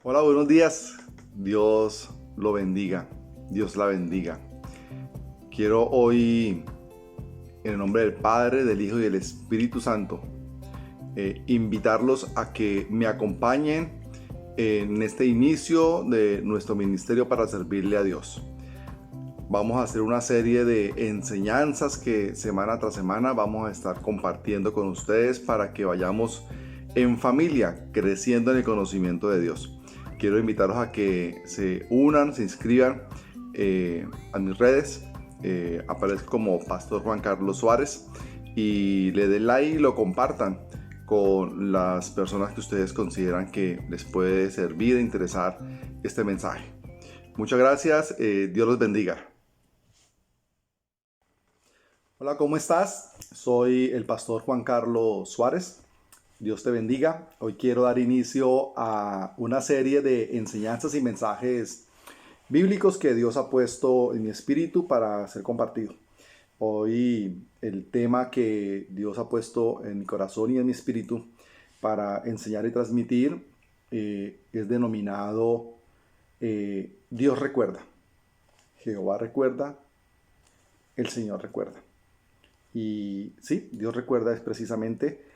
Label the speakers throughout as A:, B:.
A: Hola, buenos días. Dios lo bendiga. Dios la bendiga. Quiero hoy, en el nombre del Padre, del Hijo y del Espíritu Santo, invitarlos a que me acompañen en este inicio de nuestro ministerio para servirle a Dios. Vamos a hacer una serie de enseñanzas que semana tras semana vamos a estar compartiendo con ustedes para que vayamos en familia creciendo en el conocimiento de Dios. Quiero invitarlos a que se unan, se inscriban a mis redes. Aparezco como Pastor Juan Carlos Suárez y le den like y lo compartan con las personas que ustedes consideran que les puede servir e interesar este mensaje. Muchas gracias. Dios los bendiga. Hola, ¿cómo estás? Soy el pastor Juan Carlos Suárez. Dios te bendiga. Hoy quiero dar inicio a una serie de enseñanzas y mensajes bíblicos que Dios ha puesto en mi espíritu para ser compartido. Hoy el tema que Dios ha puesto en mi corazón y en mi espíritu para enseñar y transmitir es denominado Dios recuerda. Jehová recuerda, el Señor recuerda. Y sí, Dios recuerda es precisamente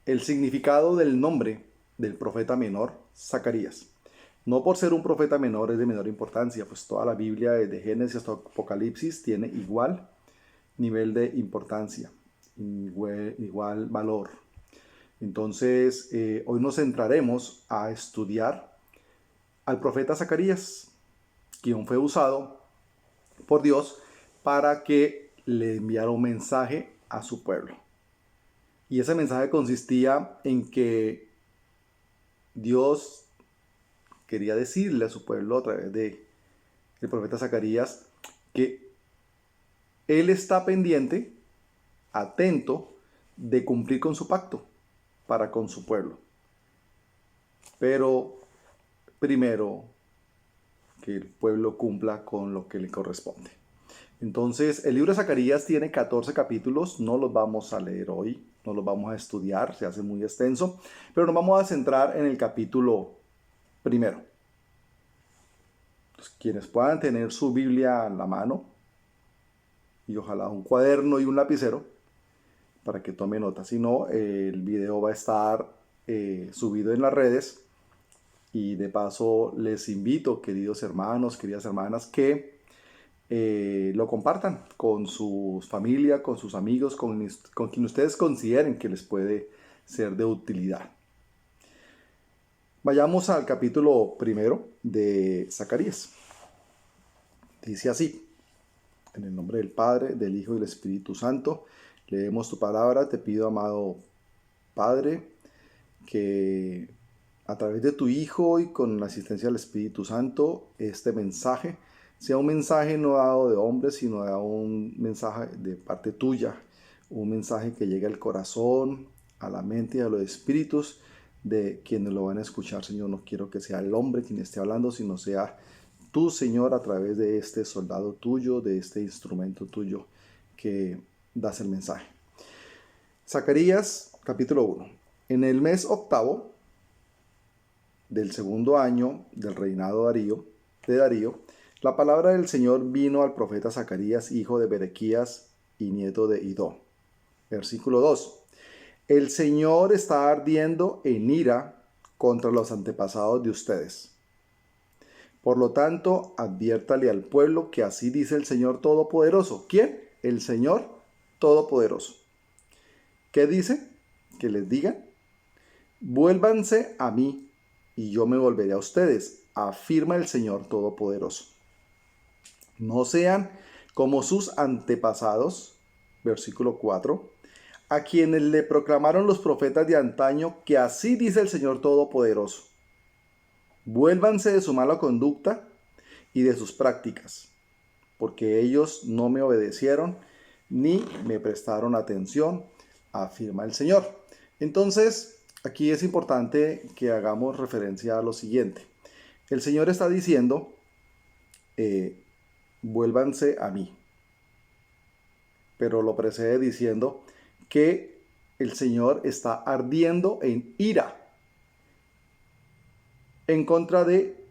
A: el significado del nombre del profeta menor, Zacarías. No por ser un profeta menor es de menor importancia, pues toda la Biblia, desde Génesis hasta Apocalipsis, tiene igual nivel de importancia, igual valor. Entonces, hoy nos centraremos a estudiar al profeta Zacarías, quien fue usado por Dios para que le enviara un mensaje a su pueblo. Y ese mensaje consistía en que Dios quería decirle a su pueblo a través de el profeta Zacarías que él está pendiente, atento de cumplir con su pacto para con su pueblo. Pero primero que el pueblo cumpla con lo que le corresponde. Entonces, el libro de Zacarías tiene 14 capítulos, no los vamos a leer hoy, no los vamos a estudiar, se hace muy extenso, pero nos vamos a centrar en el capítulo primero. Entonces, quienes puedan tener su Biblia en la mano y ojalá un cuaderno y un lapicero para que tome nota. Si no, el video va a estar subido en las redes y de paso les invito, queridos hermanos, queridas hermanas, que lo compartan con su familia, con sus amigos, con quien ustedes consideren que les puede ser de utilidad. Vayamos al capítulo primero de Zacarías. Dice así: en el nombre del Padre, del Hijo y del Espíritu Santo, leemos tu palabra. Te pido, amado Padre, que a través de tu Hijo y con la asistencia del Espíritu Santo, este mensaje sea un mensaje no dado de hombres, sino dado un mensaje de parte tuya, un mensaje que llegue al corazón, a la mente y a los espíritus de quienes lo van a escuchar. Señor, no quiero que sea el hombre quien esté hablando, sino sea tú, Señor, a través de este soldado tuyo, de este instrumento tuyo que das el mensaje. Zacarías, capítulo 1. En el mes octavo del segundo año del reinado de Darío, la palabra del Señor vino al profeta Zacarías, hijo de Berequías y nieto de Idó. Versículo 2. El Señor está ardiendo en ira contra los antepasados de ustedes. Por lo tanto, adviértale al pueblo que así dice el Señor Todopoderoso. ¿Quién? El Señor Todopoderoso. ¿Qué dice? Que les digan: vuélvanse a mí y yo me volveré a ustedes, afirma el Señor Todopoderoso. No sean como sus antepasados, versículo 4, a quienes le proclamaron los profetas de antaño que así dice el Señor Todopoderoso. Vuélvanse de su mala conducta y de sus prácticas, porque ellos no me obedecieron ni me prestaron atención, afirma el Señor. Entonces, aquí es importante que hagamos referencia a lo siguiente. El Señor está diciendo, vuélvanse a mí, pero lo precede diciendo que el Señor está ardiendo en ira. en contra de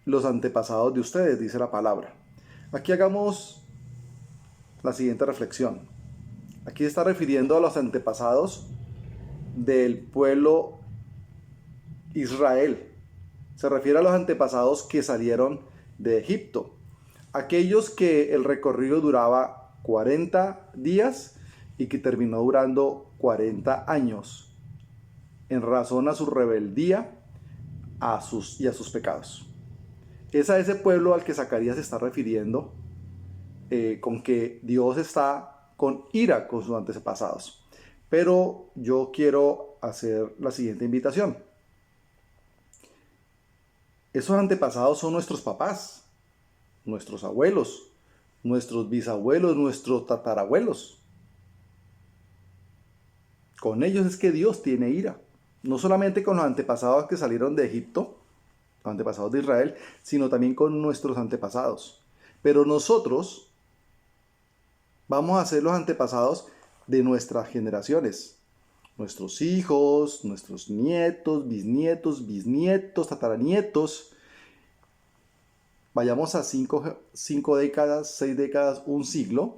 A: los antepasados de ustedes, dice la palabra. Aquí hagamos la siguiente reflexión. Aquí se está refiriendo a los antepasados del pueblo Israel. Se refiere a los antepasados que salieron de Egipto. Aquellos que el recorrido duraba 40 días y que terminó durando 40 años en razón a su rebeldía y a sus pecados. Es a ese pueblo al que Zacarías se está refiriendo, con que Dios está con ira con sus antepasados. Pero yo quiero hacer la siguiente invitación. Esos antepasados son nuestros papás, nuestros abuelos, nuestros bisabuelos, nuestros tatarabuelos. Con ellos es que Dios tiene ira. No solamente con los antepasados que salieron de Egipto, los antepasados de Israel, sino también con nuestros antepasados. Pero nosotros vamos a ser los antepasados de nuestras generaciones. Nuestros hijos, nuestros nietos, bisnietos, tataranietos. Vayamos a 5 décadas, 6 décadas, un siglo.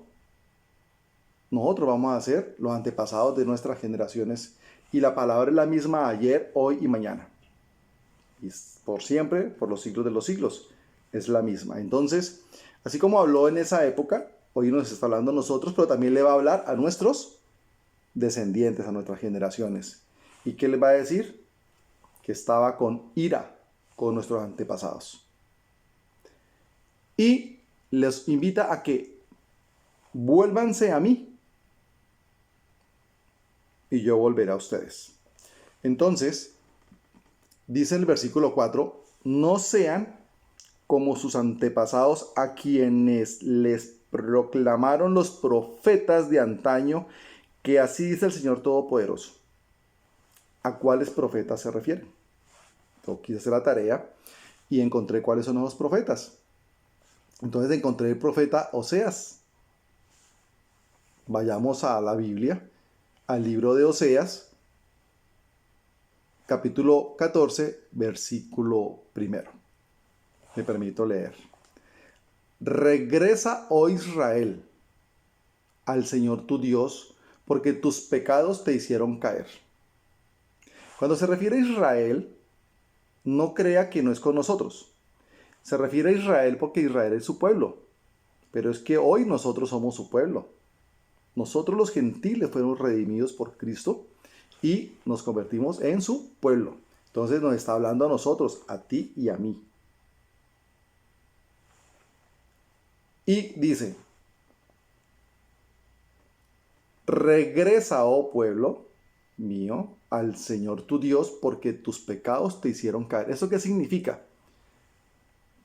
A: Nosotros vamos a ser los antepasados de nuestras generaciones. Y la palabra es la misma ayer, hoy y mañana. Y por siempre, por los siglos de los siglos, es la misma. Entonces, así como habló en esa época, hoy nos está hablando a nosotros, pero también le va a hablar a nuestros descendientes, a nuestras generaciones. ¿Y qué les va a decir? Que estaba con ira con nuestros antepasados. Y les invita a que vuélvanse a mí y yo volveré a ustedes. Entonces, dice el versículo 4, no sean como sus antepasados a quienes les proclamaron los profetas de antaño, que así dice el Señor Todopoderoso. ¿A cuáles profetas se refieren? Yo quise hacer la tarea y encontré cuáles son esos profetas. Entonces encontré el profeta Oseas. Vayamos a la Biblia, al libro de Oseas, capítulo 14, versículo 1. Me permito leer. Regresa, oh Israel, al Señor tu Dios, porque tus pecados te hicieron caer. Cuando se refiere a Israel, no crea que no es con nosotros. Se refiere a Israel porque Israel es su pueblo. Pero es que hoy nosotros somos su pueblo. Nosotros los gentiles fuimos redimidos por Cristo y nos convertimos en su pueblo. Entonces nos está hablando a nosotros, a ti y a mí. Y dice, regresa, oh pueblo mío, al Señor tu Dios, porque tus pecados te hicieron caer. ¿Eso qué significa?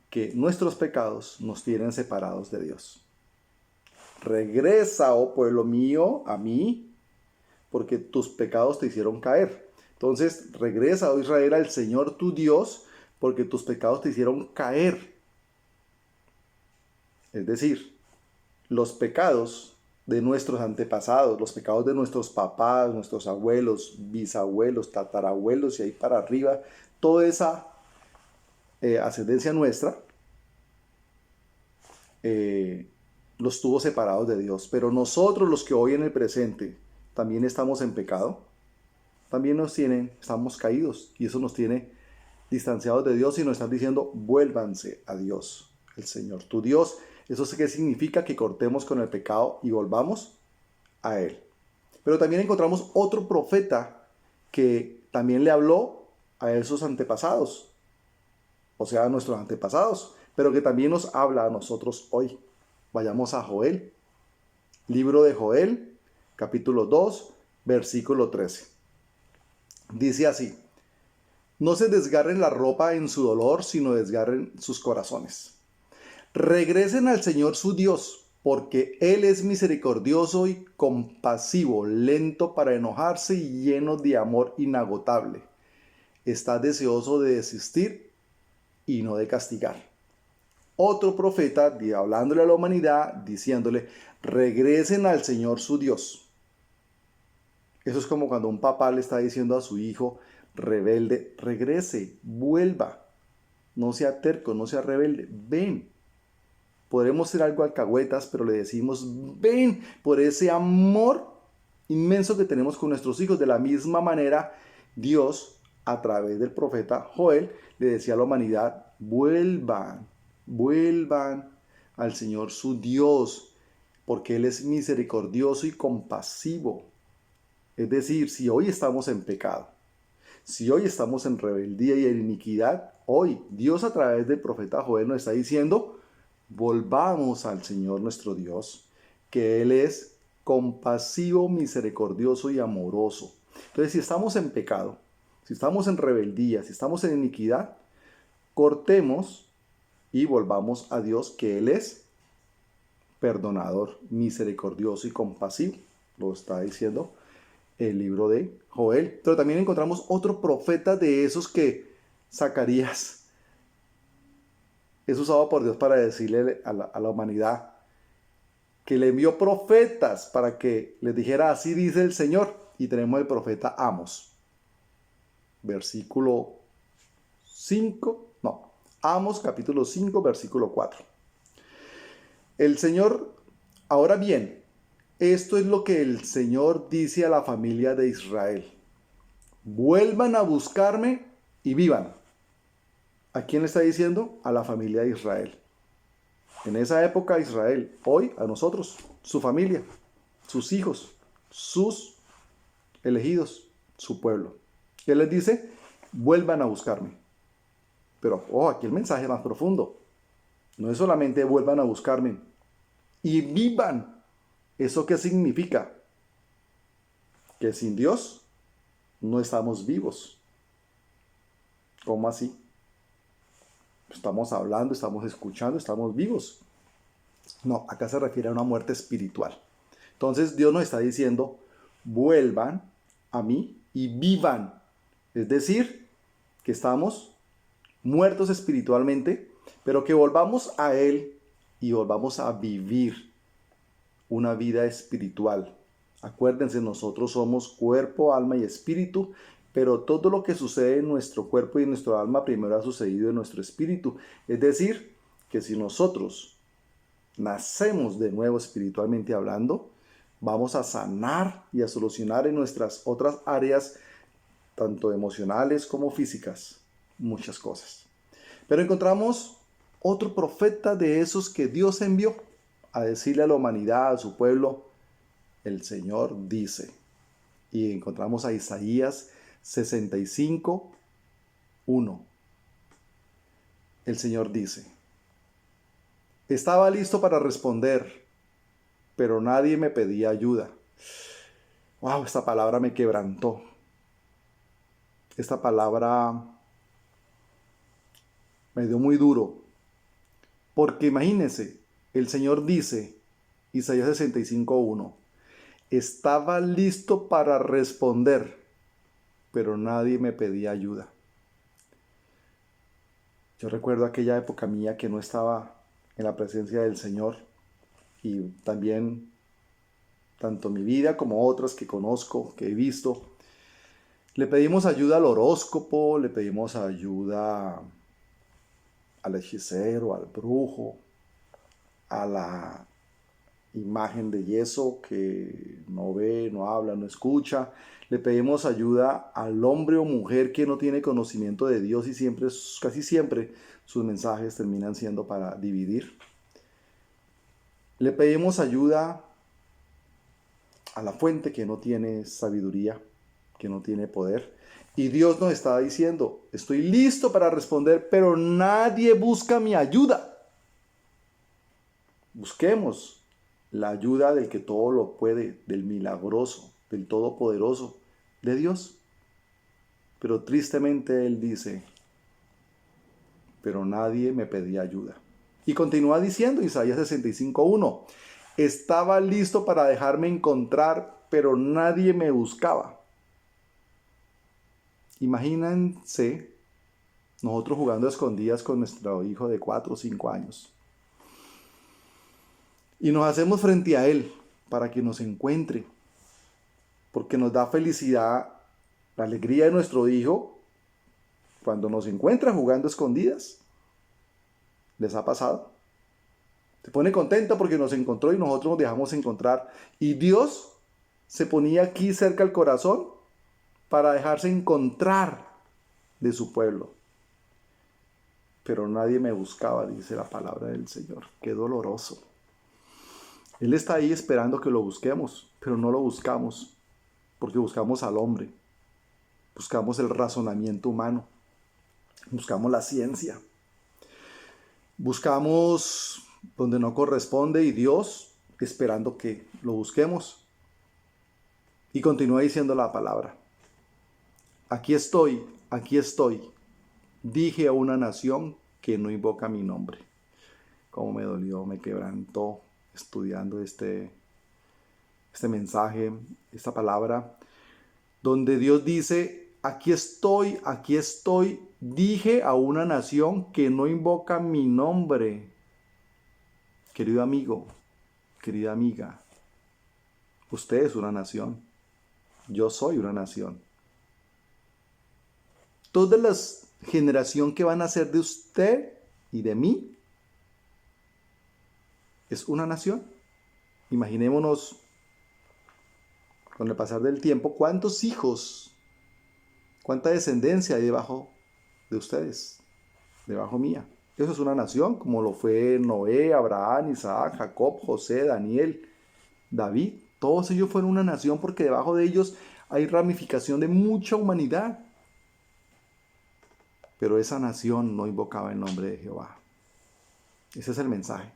A: Que nuestros pecados nos tienen separados de Dios. Regresa, oh pueblo mío, a mí, porque tus pecados te hicieron caer. Entonces, regresa, oh Israel, al Señor tu Dios, porque tus pecados te hicieron caer. Es decir, los pecados de nuestros antepasados, los pecados de nuestros papás, nuestros abuelos, bisabuelos, tatarabuelos y ahí para arriba, toda esa ascendencia nuestra, los tuvo separados de Dios. Pero nosotros, los que hoy en el presente también estamos en pecado, también estamos caídos, y eso nos tiene distanciados de Dios y nos están diciendo, vuélvanse a Dios, el Señor tu Dios. ¿Eso qué significa? Que cortemos con el pecado y volvamos a Él. Pero también encontramos otro profeta que también le habló a esos antepasados, o sea, a nuestros antepasados, pero que también nos habla a nosotros hoy. Vayamos a Joel, libro de Joel, capítulo 2, versículo 13. Dice así, no se desgarren la ropa en su dolor, sino desgarren sus corazones. Regresen al Señor su Dios, porque Él es misericordioso y compasivo, lento para enojarse y lleno de amor inagotable. Está deseoso de desistir y no de castigar. Otro profeta, hablándole a la humanidad, diciéndole, regresen al Señor su Dios. Eso es como cuando un papá le está diciendo a su hijo, rebelde, regrese, vuelva. No sea terco, no sea rebelde, ven. Podremos ser algo alcahuetas, pero le decimos, ven, por ese amor inmenso que tenemos con nuestros hijos. De la misma manera, Dios, a través del profeta Joel, le decía a la humanidad, vuelvan, vuelvan al Señor su Dios, porque Él es misericordioso y compasivo. Es decir, si hoy estamos en pecado, si hoy estamos en rebeldía y en iniquidad, hoy Dios a través del profeta Joel nos está diciendo, volvamos al Señor nuestro Dios, que Él es compasivo, misericordioso y amoroso. Entonces, si estamos en pecado, si estamos en rebeldía, si estamos en iniquidad, cortemos y volvamos a Dios, que Él es perdonador, misericordioso y compasivo. Lo está diciendo el libro de Joel. Pero también encontramos otro profeta de esos que Zacarías es usado por Dios para decirle a la humanidad que le envió profetas para que les dijera, así dice el Señor. Y tenemos el profeta Amos, versículo 5, no, Amos capítulo 5, versículo 4. El Señor, ahora bien, esto es lo que el Señor dice a la familia de Israel. Vuelvan a buscarme y vivan. ¿A quién le está diciendo? A la familia de Israel. En esa época Israel, hoy a nosotros, su familia, sus hijos, sus elegidos, su pueblo. Él les dice, vuelvan a buscarme. Pero, aquí el mensaje es más profundo. No es solamente vuelvan a buscarme y vivan. ¿Eso qué significa? Que sin Dios no estamos vivos. ¿Cómo así? Estamos hablando, estamos escuchando, estamos vivos. No, acá se refiere a una muerte espiritual. Entonces Dios nos está diciendo, vuelvan a mí y vivan. Es decir, que estamos muertos espiritualmente, pero que volvamos a Él y volvamos a vivir una vida espiritual. Acuérdense, nosotros somos cuerpo, alma y espíritu, pero todo lo que sucede en nuestro cuerpo y en nuestro alma primero ha sucedido en nuestro espíritu. Es decir, que si nosotros nacemos de nuevo espiritualmente hablando, vamos a sanar y a solucionar en nuestras otras áreas, tanto emocionales como físicas, muchas cosas. Pero encontramos otro profeta de esos que Dios envió a decirle a la humanidad, a su pueblo, el Señor dice. Y encontramos a Isaías 65, 1. El Señor dice, estaba listo para responder, pero nadie me pedía ayuda. Wow, esta palabra me quebrantó. Esta palabra me dio muy duro. Porque imagínense, el Señor dice, Isaías 65, 1, estaba listo para responder, pero nadie me pedía ayuda. Yo recuerdo aquella época mía que no estaba en la presencia del Señor y también tanto mi vida como otras que conozco, que he visto. Le pedimos ayuda al horóscopo, le pedimos ayuda al hechicero, al brujo, a la imagen de yeso que no ve, no habla, no escucha. Le pedimos ayuda al hombre o mujer que no tiene conocimiento de Dios y siempre, casi siempre, sus mensajes terminan siendo para dividir. Le pedimos ayuda a la fuente que no tiene sabiduría, que no tiene poder. Y Dios nos está diciendo, estoy listo para responder, pero nadie busca mi ayuda. Busquemos la ayuda del que todo lo puede, del milagroso, del todopoderoso, de Dios. Pero tristemente Él dice, pero nadie me pedía ayuda. Y continúa diciendo Isaías 65:1, estaba listo para dejarme encontrar, pero nadie me buscaba. Imagínense nosotros jugando a escondidas con nuestro hijo de 4 o 5 años. Y nos hacemos frente a Él para que nos encuentre, porque nos da felicidad La alegría de nuestro hijo cuando nos encuentra jugando a escondidas. ¿Les ha pasado? Se pone contenta porque nos encontró y nosotros nos dejamos encontrar. Y Dios se ponía aquí cerca al corazón para dejarse encontrar de su pueblo. Pero nadie me buscaba, dice la palabra del Señor. Qué doloroso. Él está ahí esperando que lo busquemos, pero no lo buscamos, porque buscamos al hombre, buscamos el razonamiento humano, buscamos la ciencia, buscamos donde no corresponde y Dios esperando que lo busquemos. Y continúa diciendo la palabra. Aquí estoy, dije a una nación que no invoca mi nombre. Cómo me dolió, me quebrantó estudiando este mensaje, esta palabra, donde Dios dice, aquí estoy, dije a una nación que no invoca mi nombre. Querido amigo, querida amiga, usted es una nación, yo soy una nación. Toda la generación que van a ser de usted y de mí es una nación. Imaginémonos con el pasar del tiempo cuántos hijos, cuánta descendencia hay debajo de ustedes, debajo mía. Eso es una nación, como lo fue Noé, Abraham, Isaac, Jacob, José, Daniel, David. Todos ellos fueron una nación porque debajo de ellos hay ramificación de mucha humanidad. Pero esa nación no invocaba el nombre de Jehová. Ese es el mensaje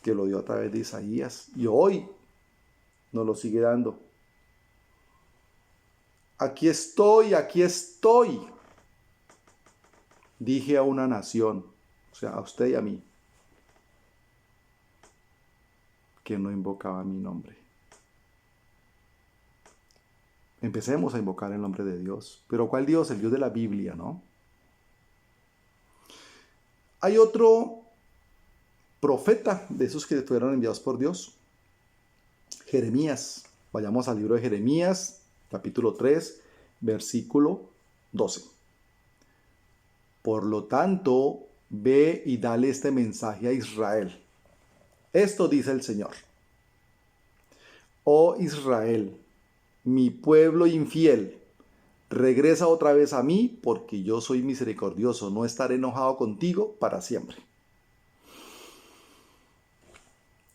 A: que lo dio a través de Isaías y hoy nos lo sigue dando. Aquí estoy, dije a una nación, o sea, a usted y a mí, que no invocaba mi nombre. Empecemos a invocar el nombre de Dios. Pero ¿cuál Dios? El Dios de la Biblia, ¿no? Hay otro profeta de esos que fueron enviados por Dios, Jeremías. Vayamos al libro de Jeremías, capítulo 3, versículo 12. Por lo tanto, ve y dale este mensaje a Israel. Esto dice el Señor. Oh Israel, mi pueblo infiel, regresa otra vez a mí, porque yo soy misericordioso, no estaré enojado contigo para siempre.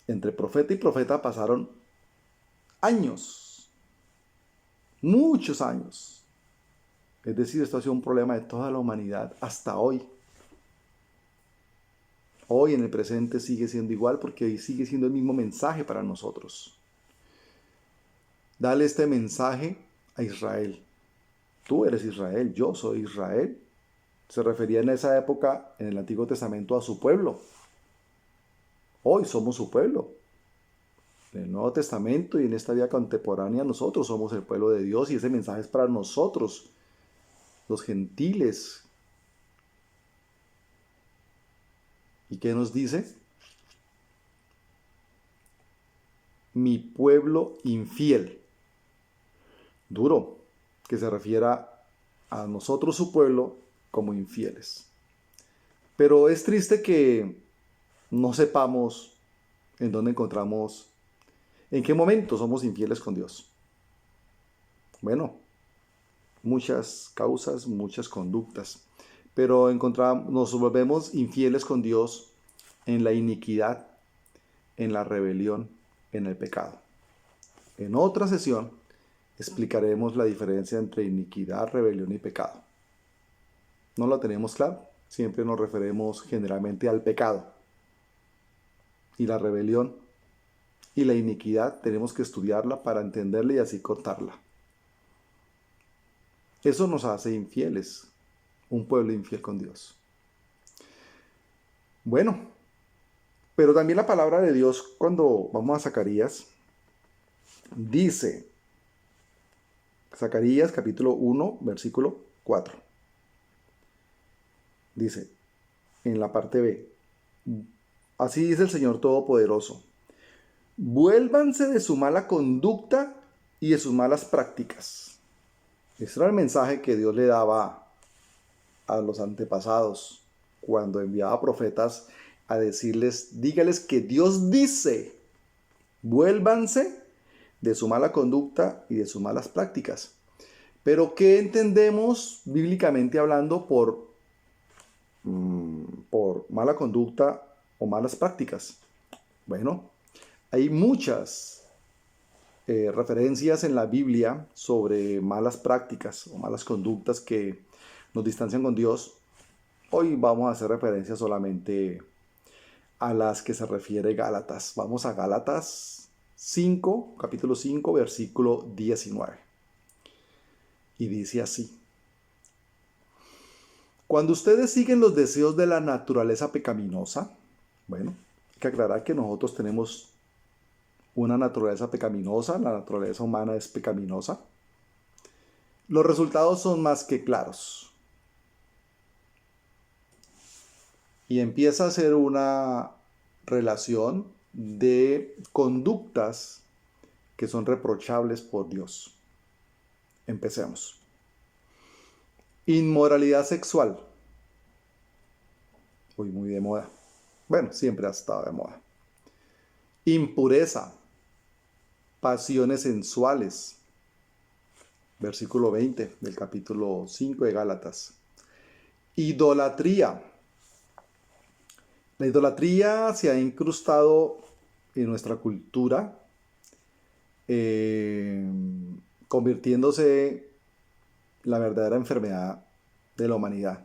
A: Entre profeta y profeta pasaron años, muchos años. Es decir, esto ha sido un problema de toda la humanidad hasta hoy. Hoy en el presente sigue siendo igual porque hoy sigue siendo el mismo mensaje para nosotros. Dale este mensaje a Israel. Tú eres Israel, yo soy Israel. Se refería en esa época, en el Antiguo Testamento, a su pueblo. Hoy somos su pueblo. En el Nuevo Testamento y en esta vida contemporánea nosotros somos el pueblo de Dios y ese mensaje es para nosotros, los gentiles. ¿Y qué nos dice? Mi pueblo infiel. Duro, que se refiera a nosotros, su pueblo, como infieles. Pero es triste que no sepamos en dónde encontramos, en qué momento somos infieles con Dios. Bueno, muchas causas, muchas conductas, pero nos volvemos infieles con Dios en la iniquidad, en la rebelión, en el pecado. En otra sesión explicaremos la diferencia entre iniquidad, rebelión y pecado. ¿No lo tenemos claro? Siempre nos referimos generalmente al pecado. Y la rebelión y la iniquidad tenemos que estudiarla para entenderla y así cortarla. Eso nos hace infieles, un pueblo infiel con Dios. Bueno, pero también la palabra de Dios, cuando vamos a Zacarías, dice, Zacarías capítulo 1, versículo 4. Dice, en la parte B, así dice el Señor Todopoderoso, vuélvanse de su mala conducta y de sus malas prácticas. Este era el mensaje que Dios le daba a los antepasados cuando enviaba profetas a decirles, dígales que Dios dice, vuélvanse de su mala conducta y de sus malas prácticas. Pero ¿qué entendemos bíblicamente hablando por mala conducta o malas prácticas? Bueno, hay muchas referencias en la Biblia sobre malas prácticas o malas conductas que nos distancian con Dios. Hoy vamos a hacer referencia solamente a las que se refiere Gálatas. Vamos a Gálatas 5, capítulo 5, versículo 19. Y dice así: cuando ustedes siguen los deseos de la naturaleza pecaminosa, bueno, hay que aclarar que nosotros tenemos una naturaleza pecaminosa, la naturaleza humana es pecaminosa. Los resultados son más que claros. Y empieza a ser una relación de conductas que son reprochables por Dios. Empecemos. Inmoralidad sexual. Uy, muy de moda. Bueno, siempre ha estado de moda. Impureza. Pasiones sensuales. Versículo 20 del capítulo 5 de Gálatas. Idolatría. La idolatría se ha incrustado en nuestra cultura, convirtiéndose la verdadera enfermedad de la humanidad.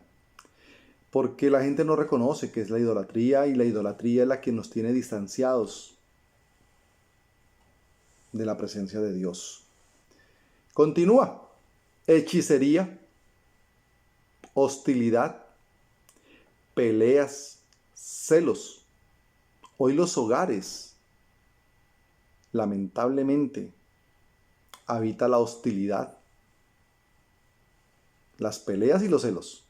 A: Porque la gente no reconoce qué es la idolatría, y la idolatría es la que nos tiene distanciados de la presencia de Dios. Continúa. Hechicería, hostilidad, peleas, celos. Hoy los hogares, lamentablemente, habita la hostilidad, las peleas y los celos.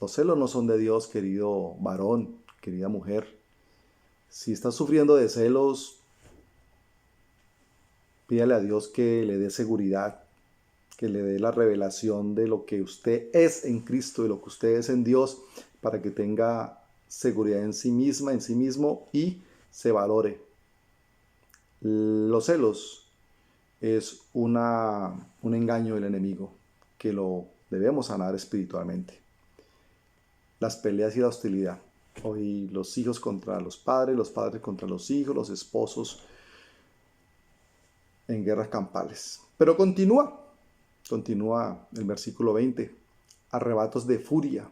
A: Los celos no son de Dios, querido varón, querida mujer. Si estás sufriendo de celos, pídale a Dios que le dé seguridad, que le dé la revelación de lo que usted es en Cristo y lo que usted es en Dios, para que tenga seguridad en sí misma, en sí mismo, y se valore. Los celos es un engaño del enemigo que lo debemos sanar espiritualmente. Las peleas y la hostilidad. Hoy los hijos contra los padres contra los hijos, los esposos en guerras campales. Pero continúa el versículo 20. Arrebatos de furia,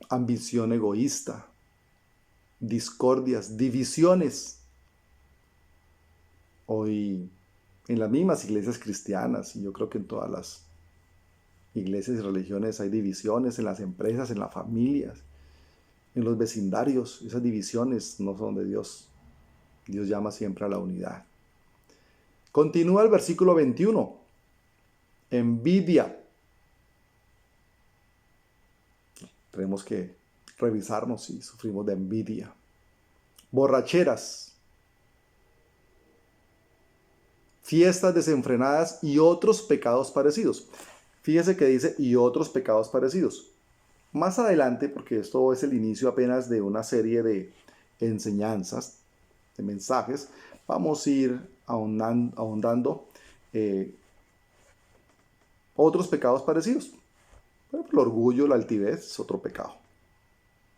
A: ambición egoísta, discordias, divisiones. Hoy en las mismas iglesias cristianas, y yo creo que en todas las iglesias y religiones hay divisiones, en las empresas, en las familias, en los vecindarios. Esas divisiones no son de Dios. Dios llama siempre a la unidad. Continúa el versículo 21. Envidia. Tenemos que revisarnos si sufrimos de envidia. Borracheras, fiestas desenfrenadas y otros pecados parecidos. Fíjese que dice y otros pecados parecidos. Más adelante, porque esto es el inicio apenas de una serie de enseñanzas, de mensajes, vamos a ir ahondando otros pecados parecidos. Por ejemplo, el orgullo, la altivez es otro pecado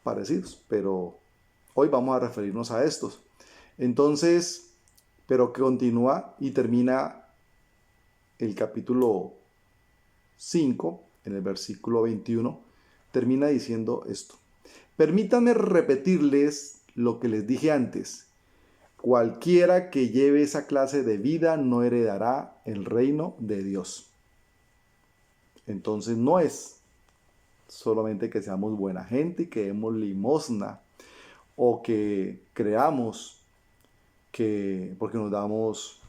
A: parecidos, pero hoy vamos a referirnos a estos. Entonces, pero que continúa y termina el capítulo 5, en el versículo 21, termina diciendo esto. Permítanme repetirles lo que les dije antes. Cualquiera que lleve esa clase de vida no heredará el reino de Dios. Entonces no es solamente que seamos buena gente y que demos limosna, o que creamos que porque nos damos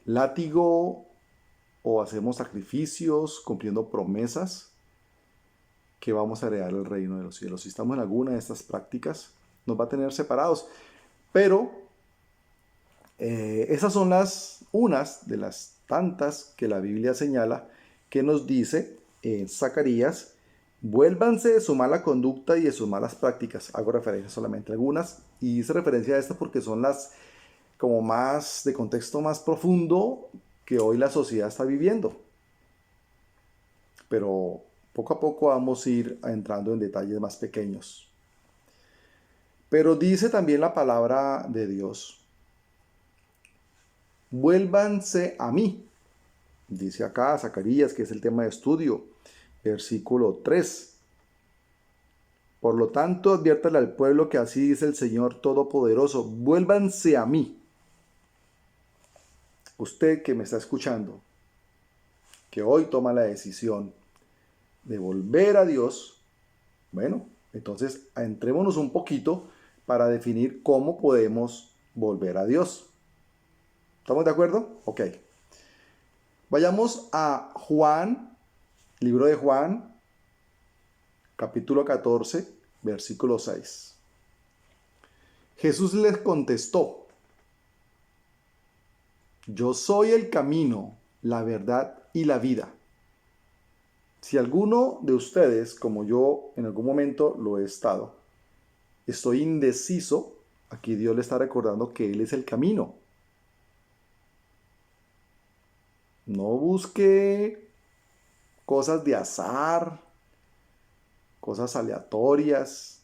A: látigo o hacemos sacrificios cumpliendo promesas, que vamos a heredar el reino de los cielos. Si estamos en alguna de estas prácticas, nos va a tener separados. Pero Esas son unas de las tantas que la Biblia señala que nos dice en Zacarías: vuélvanse de su mala conducta y de sus malas prácticas. Hago referencia solamente a algunas y hice referencia a estas porque son las como más de contexto más profundo que hoy la sociedad está viviendo. Pero poco a poco vamos a ir entrando en detalles más pequeños. Pero dice también la palabra de Dios: vuélvanse a mí. Dice acá Zacarías, que es el tema de estudio, versículo 3. Por lo tanto, adviértale al pueblo que así dice el Señor Todopoderoso: vuélvanse a mí. Usted que me está escuchando, que hoy toma la decisión de volver a Dios, bueno, entonces entrémonos un poquito para definir cómo podemos volver a Dios. ¿Estamos de acuerdo? Ok. Vayamos a Juan, libro de Juan, capítulo 14, versículo 6. Jesús les contestó: yo soy el camino, la verdad y la vida. Si alguno de ustedes, como yo en algún momento lo he estado, estoy indeciso, aquí Dios le está recordando que Él es el camino. No busque cosas de azar, cosas aleatorias.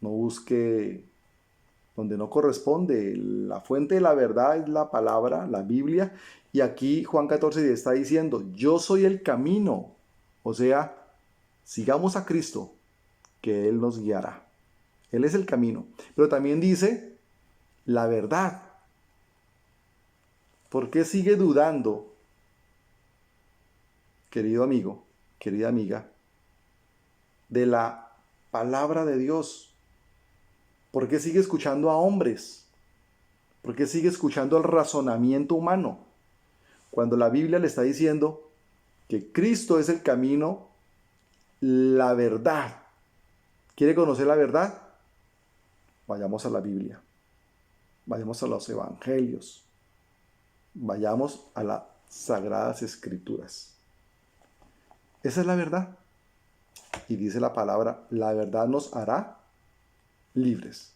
A: No busque donde no corresponde. La fuente de la verdad es la palabra, la Biblia. Y aquí Juan 14 está diciendo: yo soy el camino. O sea, sigamos a Cristo, que Él nos guiará. Él es el camino. Pero también dice la verdad. ¿Por qué sigue dudando, querido amigo, querida amiga, de la palabra de Dios? ¿Por qué sigue escuchando a hombres? ¿Por qué sigue escuchando el razonamiento humano? Cuando la Biblia le está diciendo que Cristo es el camino, la verdad. ¿Quiere conocer la verdad? Vayamos a la Biblia. Vayamos a los evangelios. Vayamos a las sagradas escrituras. Esa es la verdad. Y dice la palabra: la verdad nos hará libres.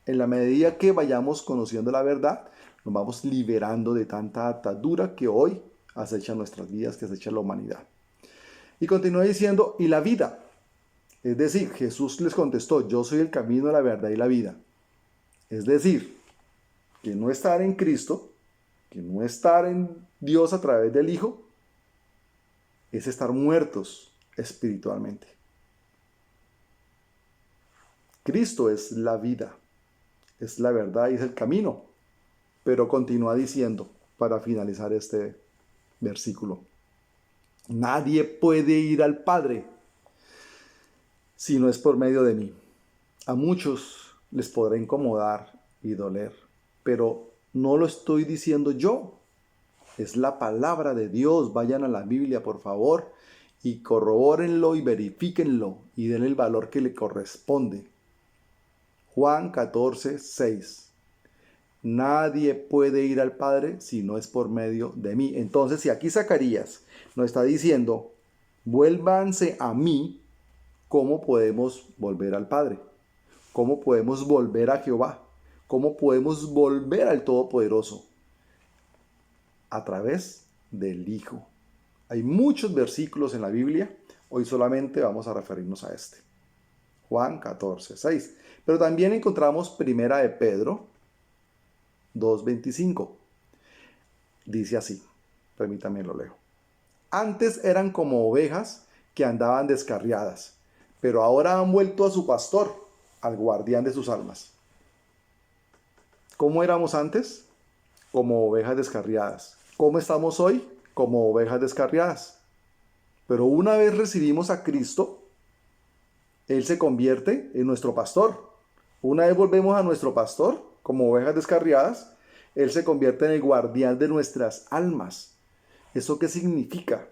A: En la medida que vayamos conociendo la verdad, nos vamos liberando de tanta atadura que hoy acecha nuestras vidas, que acecha la humanidad. Y continúa diciendo: y la vida. Es decir, Jesús les contestó: yo soy el camino, la verdad y la vida. Es decir, que no estar en Cristo, que no estar en Dios a través del Hijo, es estar muertos espiritualmente. Cristo es la vida, es la verdad y es el camino. Pero continúa diciendo, para finalizar este versículo: nadie puede ir al Padre si no es por medio de mí. A muchos les podrá incomodar y doler, pero no lo estoy diciendo yo. Es la palabra de Dios. Vayan a la Biblia, por favor, y corrobórenlo y verifíquenlo y denle el valor que le corresponde. Juan 14, 6. Nadie puede ir al Padre si no es por medio de mí. Entonces, si aquí Zacarías nos está diciendo: vuélvanse a mí, ¿cómo podemos volver al Padre? ¿Cómo podemos volver a Jehová? ¿Cómo podemos volver al Todopoderoso? A través del Hijo. Hay muchos versículos en la Biblia. Hoy solamente vamos a referirnos a este. Juan 14, 6. Pero también encontramos Primera de Pedro 2:25. Dice así, permítame lo leo: antes eran como ovejas que andaban descarriadas, pero ahora han vuelto a su pastor, al guardián de sus almas. ¿Cómo éramos antes? Como ovejas descarriadas. ¿Cómo estamos hoy? Como ovejas descarriadas. Pero una vez recibimos a Cristo, Él se convierte en nuestro pastor. Una vez volvemos a nuestro pastor, como ovejas descarriadas, Él se convierte en el guardián de nuestras almas. ¿Eso qué significa?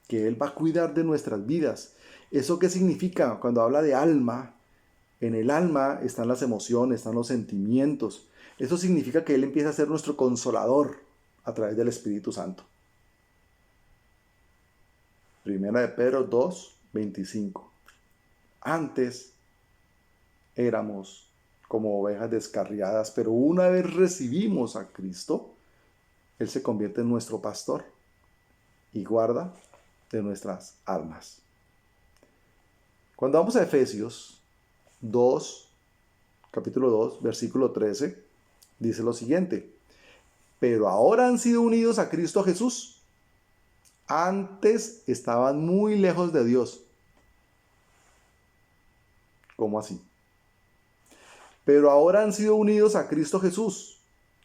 A: Que Él va a cuidar de nuestras vidas. ¿Eso qué significa? Cuando habla de alma, en el alma están las emociones, están los sentimientos. Eso significa que Él empieza a ser nuestro consolador a través del Espíritu Santo. Primera de Pedro 2:25. Antes éramos como ovejas descarriadas, pero una vez recibimos a Cristo, Él se convierte en nuestro pastor y guarda de nuestras almas. Cuando vamos a Efesios 2, capítulo 2, versículo 13, dice lo siguiente: pero ahora han sido unidos a Cristo Jesús. Antes estaban muy lejos de Dios. ¿Cómo así? Pero ahora han sido unidos a Cristo Jesús.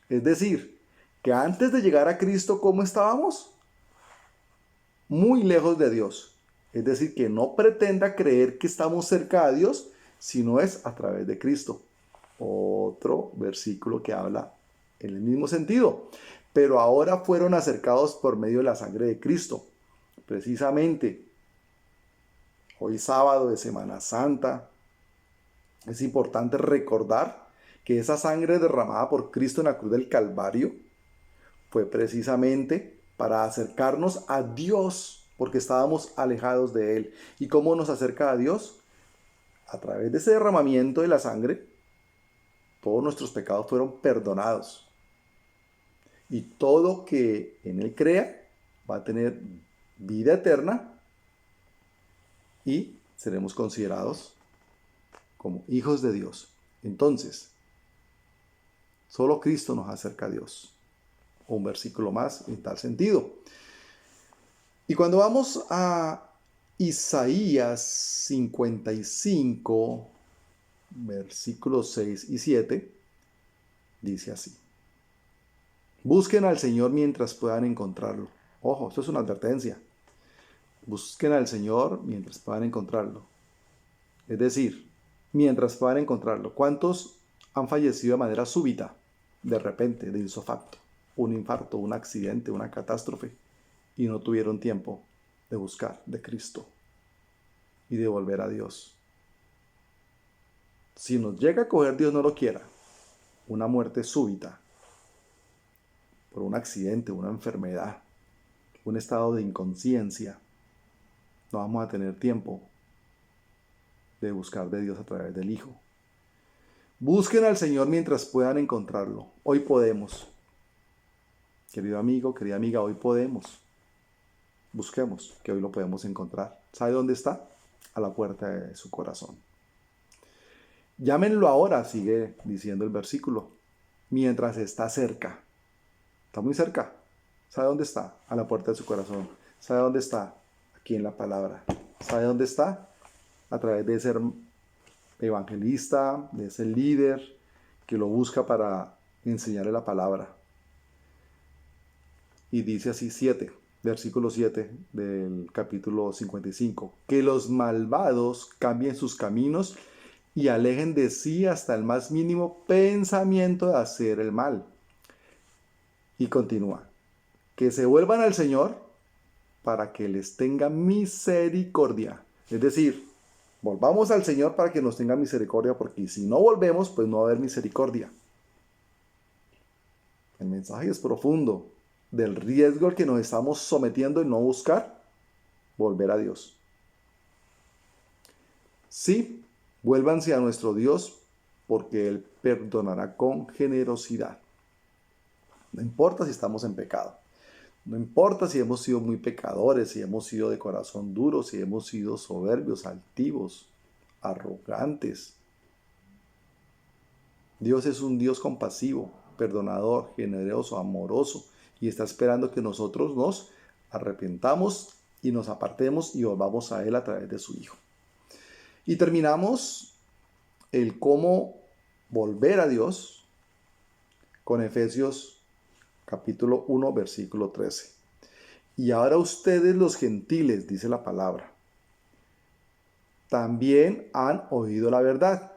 A: Es decir, que antes de llegar a Cristo, ¿cómo estábamos? Muy lejos de Dios. Es decir, que no pretenda creer que estamos cerca de Dios, sino es a través de Cristo. Otro versículo que habla en el mismo sentido. Pero ahora fueron acercados por medio de la sangre de Cristo. Precisamente, hoy sábado de Semana Santa, es importante recordar que esa sangre derramada por Cristo en la cruz del Calvario fue precisamente para acercarnos a Dios, porque estábamos alejados de Él. ¿Y cómo nos acerca a Dios? A través de ese derramamiento de la sangre, todos nuestros pecados fueron perdonados. Y todo que en Él crea va a tener vida eterna y seremos considerados como hijos de Dios. Entonces, solo Cristo nos acerca a Dios. Un versículo más en tal sentido. Y cuando vamos a Isaías 55, versículos 6 y 7, dice así: busquen al Señor mientras puedan encontrarlo. Ojo, esto es una advertencia. Busquen al Señor mientras puedan encontrarlo. Es decir, mientras puedan encontrarlo. ¿Cuántos han fallecido de manera súbita, de repente, de isofacto? Un infarto, un accidente, una catástrofe, y no tuvieron tiempo de buscar de Cristo y de volver a Dios. Si nos llega a coger, Dios no lo quiera, una muerte súbita, por un accidente, una enfermedad, un estado de inconsciencia, no vamos a tener tiempo de buscar de Dios a través del Hijo. Busquen al Señor mientras puedan encontrarlo. Hoy podemos. Querido amigo, querida amiga, hoy podemos. Busquemos, que hoy lo podemos encontrar. ¿Sabe dónde está? A la puerta de su corazón. Llámenlo ahora, sigue diciendo el versículo, mientras está cerca. Está muy cerca. ¿Sabe dónde está? A la puerta de su corazón. ¿Sabe dónde está? Aquí en la palabra. ¿Sabe dónde está? A través de ser evangelista, de ese líder que lo busca para enseñarle la palabra. Y dice así versículo 7 del capítulo 55, que los malvados cambien sus caminos y alejen de sí hasta el más mínimo pensamiento de hacer el mal. Y continúa, que se vuelvan al Señor para que les tenga misericordia. Es decir, volvamos al Señor para que nos tenga misericordia, porque si no volvemos, pues no va a haber misericordia. El mensaje es profundo del riesgo al que nos estamos sometiendo en no buscar volver a Dios. Sí, vuélvanse a nuestro Dios, porque Él perdonará con generosidad. No importa si estamos en pecado. No importa si hemos sido muy pecadores, si hemos sido de corazón duro, si hemos sido soberbios, altivos, arrogantes. Dios es un Dios compasivo, perdonador, generoso, amoroso, y está esperando que nosotros nos arrepentamos y nos apartemos y volvamos a Él a través de su Hijo. Y terminamos el cómo volver a Dios con Efesios capítulo 1, versículo 13. Y ahora ustedes los gentiles, dice la palabra, también han oído la verdad,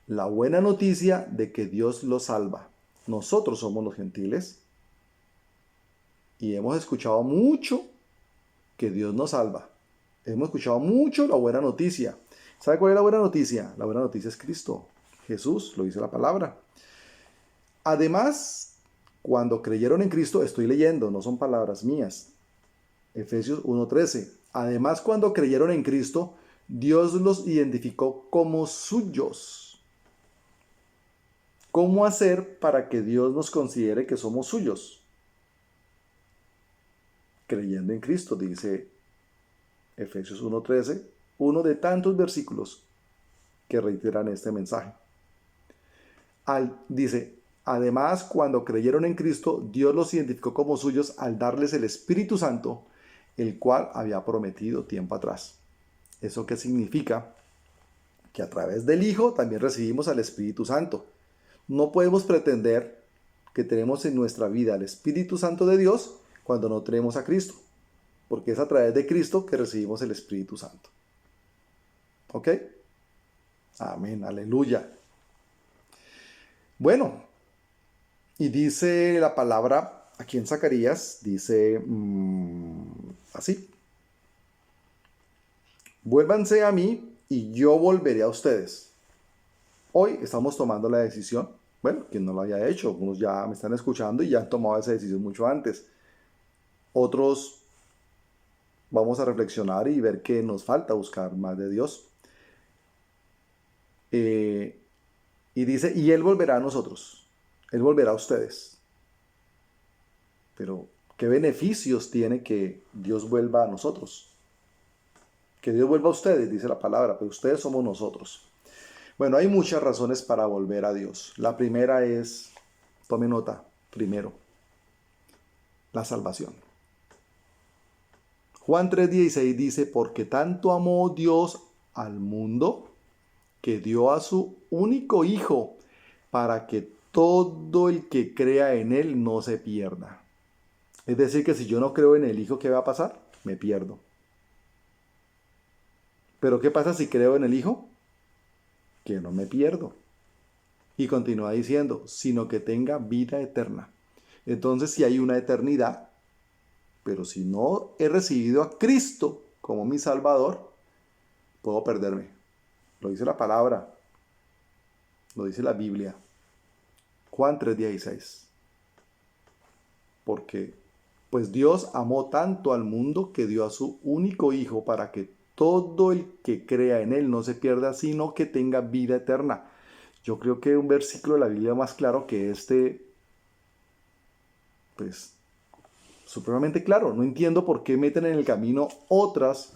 A: la buena noticia de que Dios los salva. Nosotros somos los gentiles y hemos escuchado mucho que Dios nos salva. Hemos escuchado mucho la buena noticia. ¿Sabe cuál es la buena noticia? La buena noticia es Cristo. Jesús, lo dice la palabra. Además, cuando creyeron en Cristo, estoy leyendo, no son palabras mías. Efesios 1:13. Además, cuando creyeron en Cristo, Dios los identificó como suyos. ¿Cómo hacer para que Dios nos considere que somos suyos? Creyendo en Cristo, dice Efesios 1:13, uno de tantos versículos que reiteran este mensaje. Dice, además, cuando creyeron en Cristo, Dios los identificó como suyos al darles el Espíritu Santo, el cual había prometido tiempo atrás. ¿Eso qué significa? Que a través del Hijo también recibimos al Espíritu Santo. No podemos pretender que tenemos en nuestra vida el Espíritu Santo de Dios cuando no tenemos a Cristo, porque es a través de Cristo que recibimos el Espíritu Santo. ¿Ok? Amén, aleluya. Bueno, y dice la palabra aquí en Zacarías, dice así: vuélvanse a mí y yo volveré a ustedes. Hoy estamos tomando la decisión. Bueno, quien no lo haya hecho, algunos ya me están escuchando y ya han tomado esa decisión mucho antes. Otros vamos a reflexionar y ver que nos falta buscar más de Dios. Y dice, y Él volverá a nosotros. Él volverá a ustedes. Pero, ¿qué beneficios tiene que Dios vuelva a nosotros? Que Dios vuelva a ustedes, dice la palabra, pero ustedes somos nosotros. Bueno, hay muchas razones para volver a Dios. La primera es, tome nota, primero, la salvación. Juan 3:16 dice, porque tanto amó Dios al mundo que dio a su único Hijo para que todo el que crea en Él no se pierda. Es decir, que si yo no creo en el Hijo, ¿qué va a pasar? Me pierdo. Pero ¿qué pasa si creo en el Hijo? Que no me pierdo. Y continúa diciendo, sino que tenga vida eterna. Entonces, si hay una eternidad, pero si no he recibido a Cristo como mi Salvador, puedo perderme. Lo dice la palabra, lo dice la Biblia. Juan 3:16. Porque, pues Dios amó tanto al mundo que dio a su único Hijo para que todo el que crea en Él no se pierda, sino que tenga vida eterna. Yo creo que un versículo de la Biblia más claro que este, pues, supremamente claro. No entiendo por qué meten en el camino otras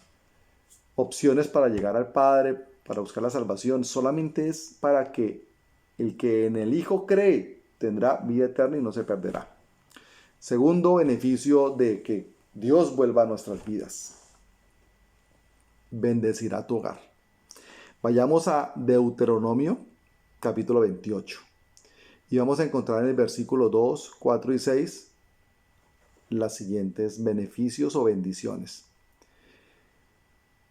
A: opciones para llegar al Padre, para buscar la salvación. Solamente es para que el que en el Hijo cree tendrá vida eterna y no se perderá. Segundo beneficio de que Dios vuelva a nuestras vidas. Bendecirá tu hogar. Vayamos a Deuteronomio, capítulo 28. Y vamos a encontrar en el versículo 2, 4 y 6 las siguientes beneficios o bendiciones.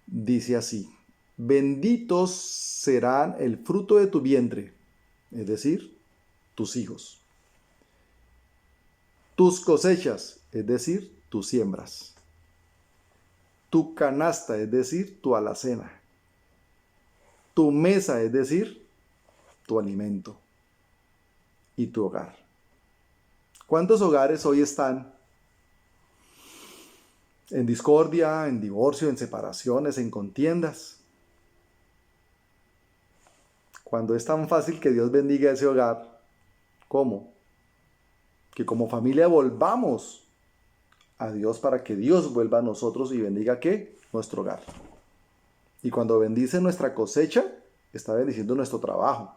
A: Dice así, benditos serán el fruto de tu vientre, es decir, tus hijos. Tus cosechas, es decir, tus siembras. Tu canasta, es decir, tu alacena. Tu mesa, es decir, tu alimento. Y tu hogar. ¿Cuántos hogares hoy están en discordia, en divorcio, en separaciones, en contiendas? Cuando es tan fácil que Dios bendiga ese hogar, ¿cómo? Que como familia volvamos a Dios para que Dios vuelva a nosotros y bendiga ¿qué? Nuestro hogar. Y cuando bendice nuestra cosecha, está bendiciendo nuestro trabajo.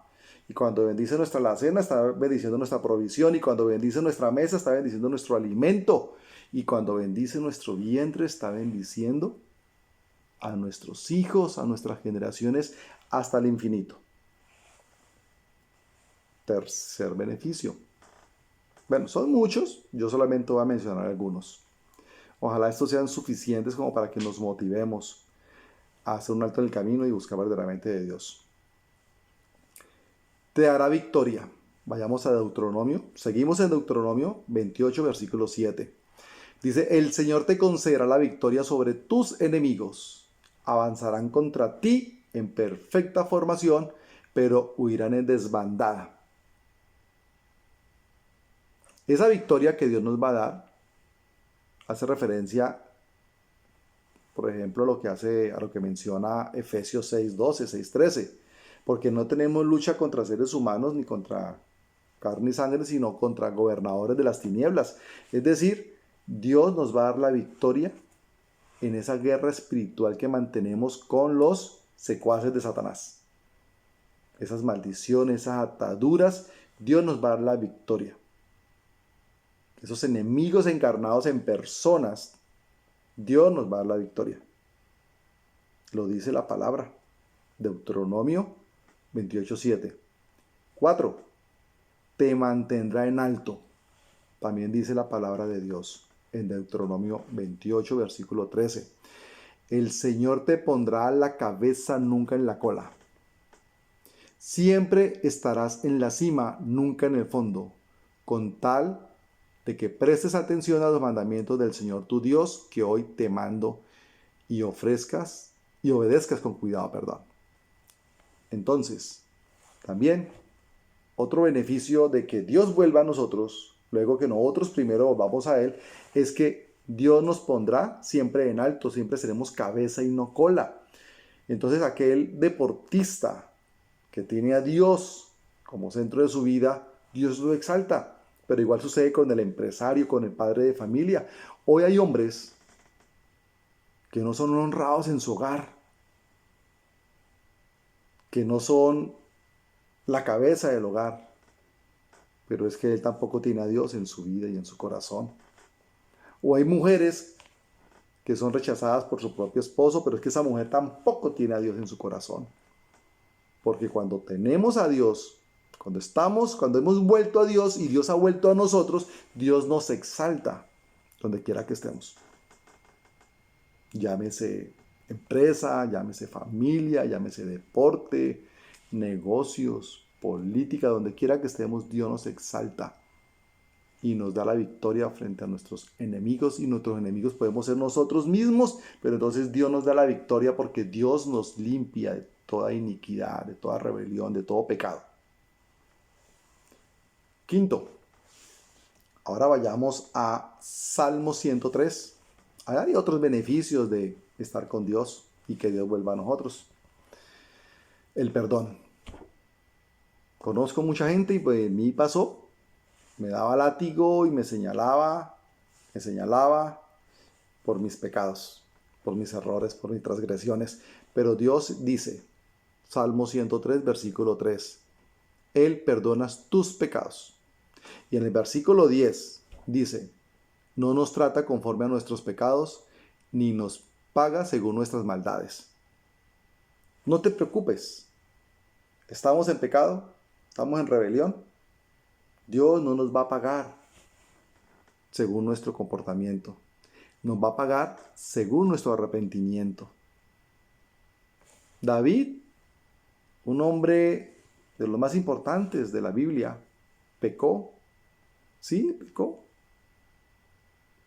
A: Y cuando bendice nuestra alacena, está bendiciendo nuestra provisión. Y cuando bendice nuestra mesa, está bendiciendo nuestro alimento. Y cuando bendice nuestro vientre, está bendiciendo a nuestros hijos, a nuestras generaciones, hasta el infinito. Tercer beneficio. Bueno, son muchos, yo solamente voy a mencionar algunos. Ojalá estos sean suficientes como para que nos motivemos a hacer un alto en el camino y buscar verdaderamente de Dios. Te dará victoria. Vayamos a Deuteronomio. Seguimos en Deuteronomio 28, versículo 7. Dice, el Señor te concederá la victoria sobre tus enemigos. Avanzarán contra ti en perfecta formación, pero huirán en desbandada. Esa victoria que Dios nos va a dar hace referencia, por ejemplo, a lo que menciona Efesios 6:12, 6:13, porque no tenemos lucha contra seres humanos ni contra carne y sangre, sino contra gobernadores de las tinieblas. Es decir, Dios nos va a dar la victoria en esa guerra espiritual que mantenemos con los secuaces de Satanás. Esas maldiciones, esas ataduras, Dios nos va a dar la victoria. Esos enemigos encarnados en personas, Dios nos va a dar la victoria. Lo dice la palabra. Deuteronomio 28:7. 4. Te mantendrá en alto. También dice la palabra de Dios en Deuteronomio 28, versículo 13. El Señor te pondrá la cabeza, nunca en la cola. Siempre estarás en la cima, nunca en el fondo, con tal de que prestes atención a los mandamientos del Señor tu Dios, que hoy te mando, y obedezcas con cuidado, perdón. Entonces, también otro beneficio de que Dios vuelva a nosotros, luego que nosotros primero volvamos a Él, es que Dios nos pondrá siempre en alto, siempre seremos cabeza y no cola. Entonces aquel deportista que tiene a Dios como centro de su vida, Dios lo exalta. Pero igual sucede con el empresario, con el padre de familia. Hoy hay hombres que no son honrados en su hogar, que no son la cabeza del hogar, pero es que él tampoco tiene a Dios en su vida y en su corazón. O hay mujeres que son rechazadas por su propio esposo, pero es que esa mujer tampoco tiene a Dios en su corazón. Porque cuando tenemos a Dios, cuando hemos vuelto a Dios y Dios ha vuelto a nosotros, Dios nos exalta donde quiera que estemos. Llámese empresa, llámese familia, llámese deporte, negocios, política, donde quiera que estemos, Dios nos exalta y nos da la victoria frente a nuestros enemigos, y nuestros enemigos podemos ser nosotros mismos, pero entonces Dios nos da la victoria porque Dios nos limpia de toda iniquidad, de toda rebelión, de todo pecado. Quinto, ahora vayamos a Salmo 103. Hay otros beneficios de estar con Dios y que Dios vuelva a nosotros. El perdón. Conozco mucha gente y pues en mí pasó. Me daba látigo y me señalaba por mis pecados, por mis errores, por mis transgresiones. Pero Dios dice, Salmo 103, versículo 3, Él perdona tus pecados. Y en el versículo 10 dice, no nos trata conforme a nuestros pecados, ni nos paga según nuestras maldades. No te preocupes. ¿Estamos en pecado? ¿Estamos en rebelión? Dios no nos va a pagar según nuestro comportamiento. Nos va a pagar según nuestro arrepentimiento. David, un hombre de los más importantes de la Biblia, pecó. Sí, pecó.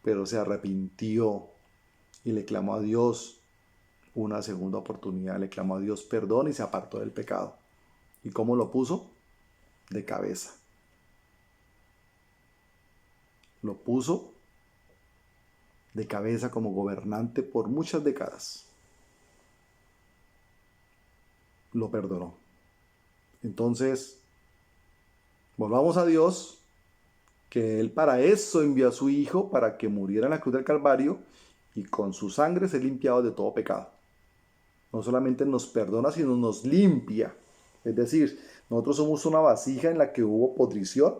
A: Pero se arrepintió y le clamó a Dios una segunda oportunidad. Le clamó a Dios perdón y se apartó del pecado. ¿Y cómo lo puso? De cabeza. Lo puso de cabeza como gobernante por muchas décadas. Lo perdonó. Entonces, volvamos a Dios, que Él para eso envió a su Hijo, para que muriera en la cruz del Calvario y con su sangre ser limpiado de todo pecado. No solamente nos perdona, sino nos limpia. Es decir, nosotros somos una vasija en la que hubo podrición,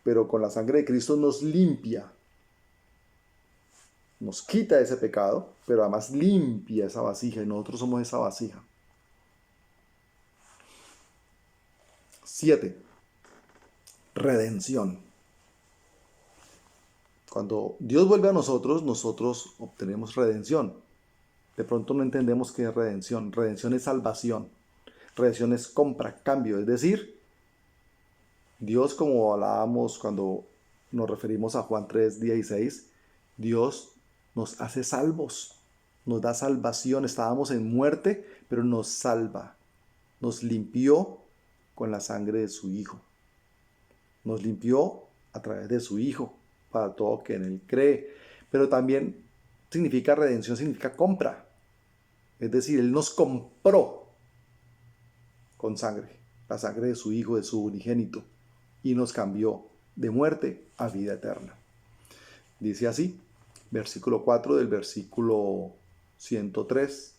A: pero con la sangre de Cristo nos limpia. Nos quita ese pecado, pero además limpia esa vasija y nosotros somos esa vasija. 7. Redención. Cuando Dios vuelve a nosotros, nosotros obtenemos redención. De pronto no entendemos qué es redención. Redención es salvación. Redención es compra, cambio. Es decir, Dios, como hablábamos cuando nos referimos a Juan 3:16, Dios nos hace salvos, nos da salvación. Estábamos en muerte, pero nos salva. Nos limpió con la sangre de su Hijo. Nos limpió a través de su Hijo, para todo que en Él cree. Pero también significa redención, significa compra. Es decir, Él nos compró con sangre, la sangre de su Hijo, de su unigénito, y nos cambió de muerte a vida eterna. Dice así, versículo 4 del versículo 103,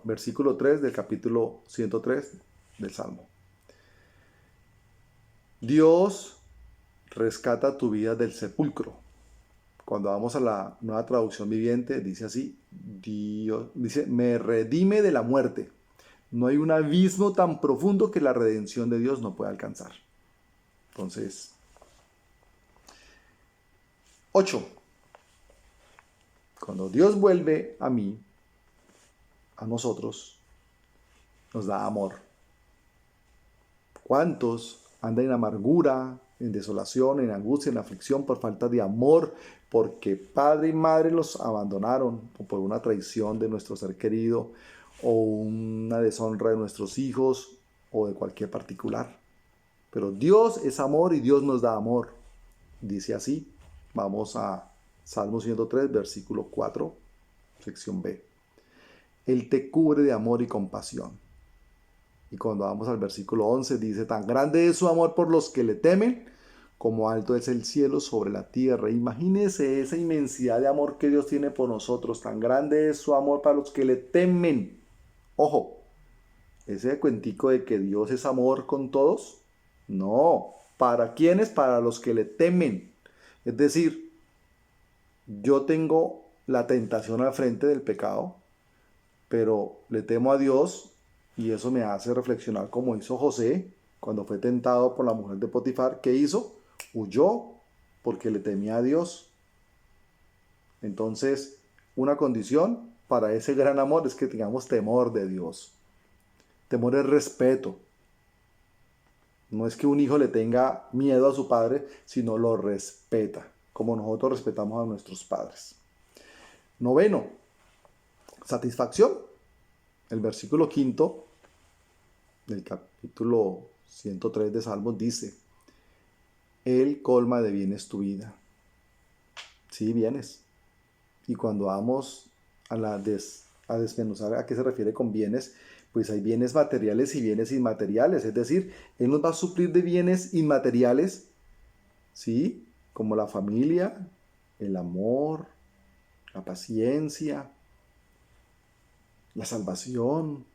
A: versículo 3 del capítulo 103 del Salmo. Dios rescata tu vida del sepulcro. Cuando vamos a la Nueva Traducción Viviente, dice así, Dios dice, me redime de la muerte. No hay un abismo tan profundo que la redención de Dios no pueda alcanzar. Entonces, 8. Cuando Dios vuelve a mí, a nosotros, nos da amor. ¿Cuántos andan en amargura, en desolación, en angustia, en aflicción por falta de amor, porque padre y madre los abandonaron, o por una traición de nuestro ser querido, o una deshonra de nuestros hijos, o de cualquier particular? Pero Dios es amor y Dios nos da amor. Dice así, vamos a Salmo 103, versículo 4, sección B. Él te cubre de amor y compasión. Y cuando vamos al versículo 11, dice, tan grande es su amor por los que le temen, como alto es el cielo sobre la tierra. Imagínese esa inmensidad de amor que Dios tiene por nosotros. Tan grande es su amor para los que le temen. Ojo, ese cuentico de que Dios es amor con todos, no. ¿Para quiénes? Para los que le temen. Es decir, yo tengo la tentación al frente del pecado, pero le temo a Dios y eso me hace reflexionar como hizo José cuando fue tentado por la mujer de Potifar. ¿Qué hizo? Huyó porque le temía a Dios. Entonces, una condición para ese gran amor es que tengamos temor de Dios. Temor es respeto. No es que un hijo le tenga miedo a su padre, sino lo respeta, como nosotros respetamos a nuestros padres. 9, satisfacción. El versículo 5 del capítulo 103 de Salmos dice, Él colma de bienes tu vida. Sí, bienes. Y cuando vamos a desmenuzar a qué se refiere con bienes, pues hay bienes materiales y bienes inmateriales. Es decir, Él nos va a suplir de bienes inmateriales, ¿sí? Como la familia, el amor, la paciencia, la salvación.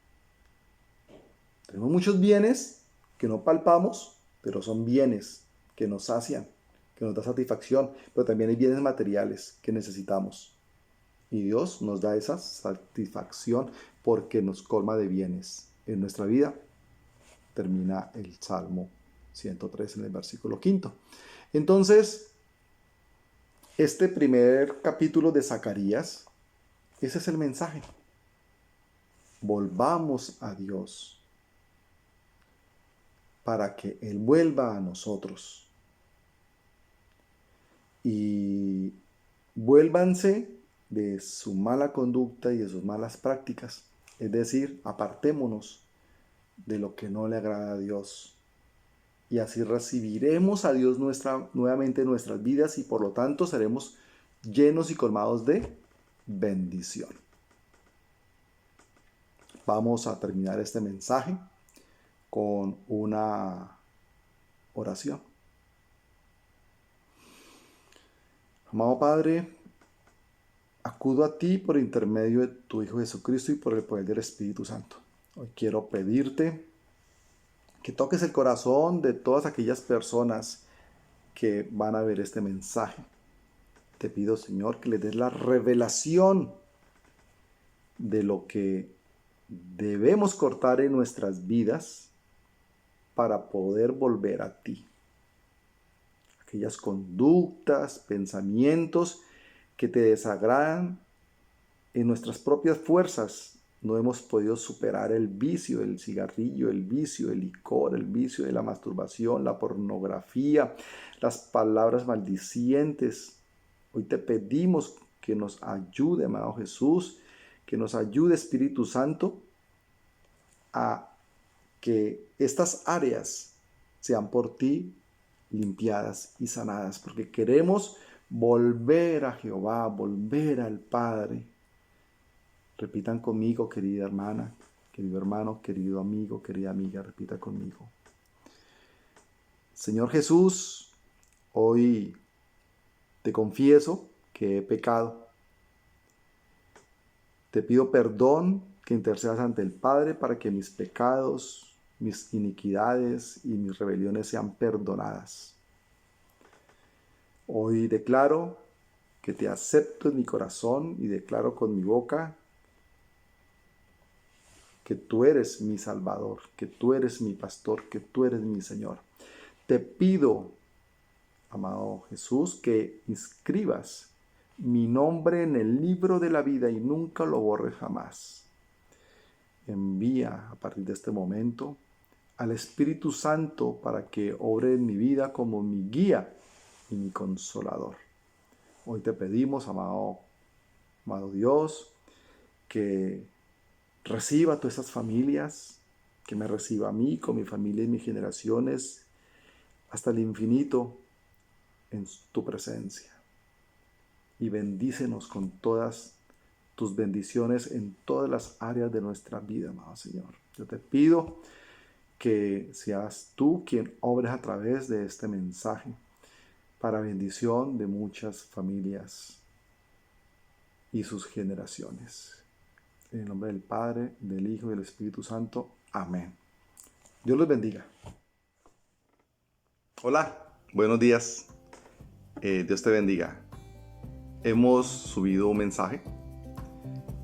A: Tenemos muchos bienes que no palpamos, pero son bienes que nos sacian, que nos da satisfacción, pero también hay bienes materiales que necesitamos. Y Dios nos da esa satisfacción porque nos colma de bienes en nuestra vida. Termina el Salmo 103 en el versículo 5. Entonces, este primer capítulo de Zacarías, ese es el mensaje. Volvamos a Dios para que Él vuelva a nosotros. Y vuélvanse de su mala conducta y de sus malas prácticas. Es decir, apartémonos de lo que no le agrada a Dios. Y así recibiremos a Dios nuevamente en nuestras vidas y por lo tanto seremos llenos y colmados de bendición. Vamos a terminar este mensaje con una oración. Amado Padre, acudo a ti por intermedio de tu Hijo Jesucristo y por el poder del Espíritu Santo. Hoy quiero pedirte que toques el corazón de todas aquellas personas que van a ver este mensaje. Te pido, Señor, que les des la revelación de lo que debemos cortar en nuestras vidas para poder volver a ti. Aquellas conductas, pensamientos que te desagradan, en nuestras propias fuerzas no hemos podido superar el vicio del cigarrillo, el vicio del licor, el vicio de la masturbación, la pornografía, las palabras maldicientes. Hoy te pedimos que nos ayude, amado Jesús, que nos ayude, Espíritu Santo, a que estas áreas sean por ti limpiadas y sanadas, porque queremos volver a Jehová, volver al Padre. Repitan conmigo, querida hermana, querido hermano, querido amigo, querida amiga, repita conmigo. Señor Jesús, hoy te confieso que he pecado. Te pido perdón, que intercedas ante el Padre para que mis pecados, mis iniquidades y mis rebeliones sean perdonadas. Hoy declaro que te acepto en mi corazón y declaro con mi boca que tú eres mi Salvador, que tú eres mi pastor, que tú eres mi Señor. Te pido, amado Jesús, que inscribas mi nombre en el libro de la vida y nunca lo borres jamás. Envía a partir de este momento al Espíritu Santo para que obre en mi vida como mi guía y mi consolador. Hoy te pedimos, amado Dios, que reciba a todas esas familias, que me reciba a mí, con mi familia y mis generaciones, hasta el infinito en tu presencia. Y bendícenos con todas tus bendiciones en todas las áreas de nuestra vida, amado Señor. Yo te pido que seas tú quien obres a través de este mensaje para bendición de muchas familias y sus generaciones. En el nombre del Padre, del Hijo y del Espíritu Santo. Amén. Dios los bendiga. Hola, buenos días. Dios te bendiga. Hemos subido un mensaje.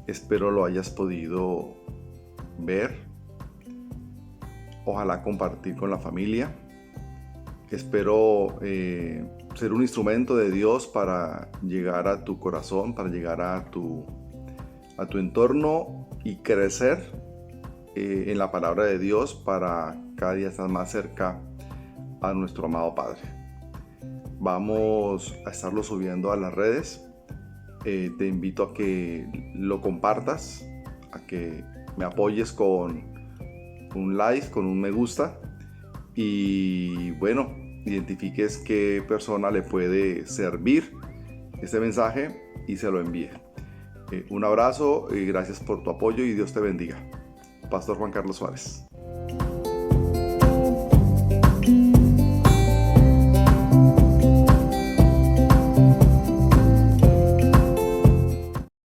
A: Espero lo hayas podido ver. Ojalá compartir con la familia. Espero ser un instrumento de Dios para llegar a tu corazón, para llegar a tu entorno y crecer en la palabra de Dios para cada día estar más cerca a nuestro amado Padre. Vamos a estarlo subiendo a las redes. Te invito a que lo compartas, a que me apoyes con un like, con un me gusta y bueno, identifiques qué persona le puede servir este mensaje y se lo envíe. Un abrazo y gracias por tu apoyo y Dios te bendiga. Pastor Juan Carlos Suárez.